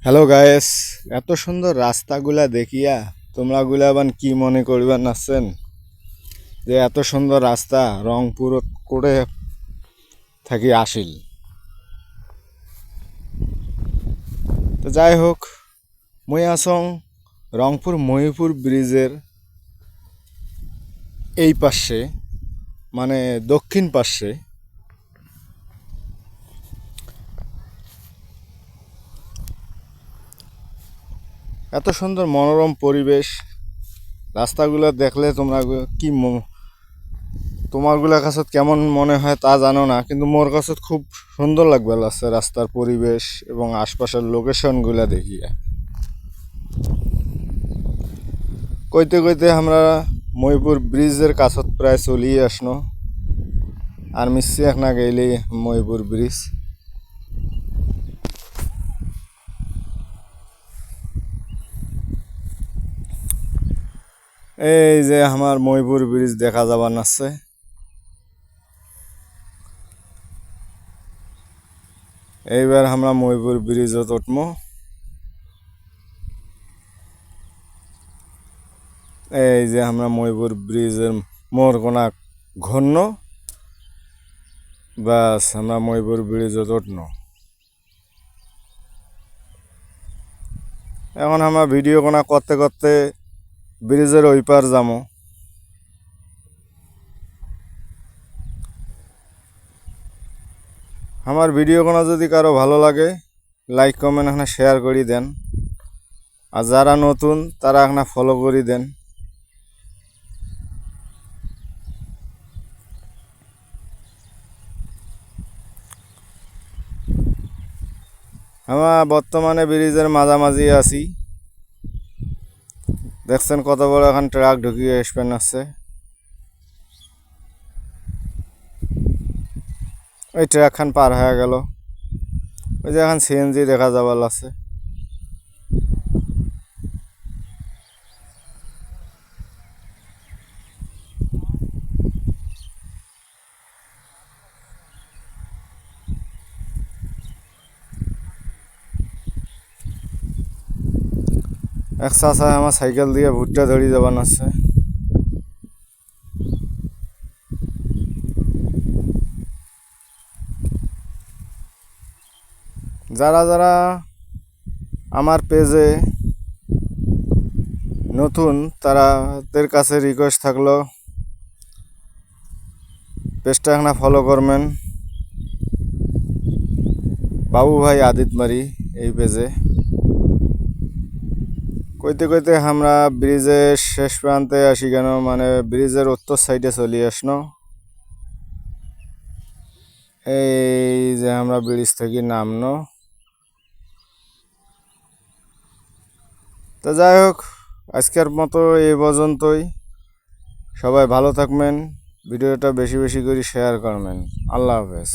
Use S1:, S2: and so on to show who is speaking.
S1: Hello guys, এত সুন্দর রাস্তাগুলা দেখিয়া তোমরা গুলাবান কি মনে করবেন আছেন যে এত সুন্দর রাস্তা রংপুর করে থাকি আসিল। তো যাই হোক, মুই আসং রংপুর মহিপুর ব্রিজের এই পাশে, মানে দক্ষিণ পাশে। এত সুন্দর মনোরম পরিবেশ, রাস্তাগুলো দেখলে তোমরা কি তোমারগুলা কাছে কেমন মনে হয় তা জানো না, কিন্তু মোর কাছে খুব সুন্দর লাগবে লাগছে রাস্তার পরিবেশ এবং আশপাশের লোকেশনগুলা দেখিয়ে। কইতে কইতে আমরা মহিপুর ব্রিজের কাছত প্রায় চলিয়ে আসনো, আর মিশছি এক না গেলে মহিপুর ব্রিজ। এই যে আমার মহিপুর ব্রিজ দেখা যাবার আছে। এইবার আমরা মহিপুর ব্রিজত উঠবো। এই যে আমরা মহিপুর ব্রিজের মোর কোনা ঘন্য, বাস আমরা মহিপুর ব্রিজত উঠনো। এখন আমরা ভিডিও কোনা করতে করতে ব্রিজের ওই পার যাবো। আমার ভিডিও কোনা যদি কারো ভালো লাগে, লাইক কমেন্ট এখানে শেয়ার করে দেন, আর যারা নতুন তারা এখানে ফলো করে দেন। আমরা বর্তমানে ব্রিজের মাঝামাঝি আছি। দেখছেন কত বড় এখন ট্রাক ঢুকিয়ে স্পেন আছে। ওই ট্রাক খান পার হয়ে গেল। ওই যে এখন সিএনজি দেখা যাবার আছে। এক চাষা আমার সাইকেল দিয়ে ভুট্টা ধরি যাবার আছে। যারা যারা আমার পেজে নতুন তাদের কাছে রিকোয়েস্ট থাকলো পেজটা এখানে ফলো করবেন। বাবু ভাই আদিতমারি এই পেজে। কইতে কইতে আমরা ব্রিজের শেষ প্রান্তে আসি কেন, মানে ব্রিজের উত্তর সাইডে চলে আসনো। এই যে আমরা ব্রিজ থেকে নামনো। তো যাই হোক, আজকের মতো এই পর্যন্তই। সবাই ভালো থাকবেন, ভিডিওটা বেশি বেশি করে শেয়ার করবেন। আল্লাহ হাফেজ।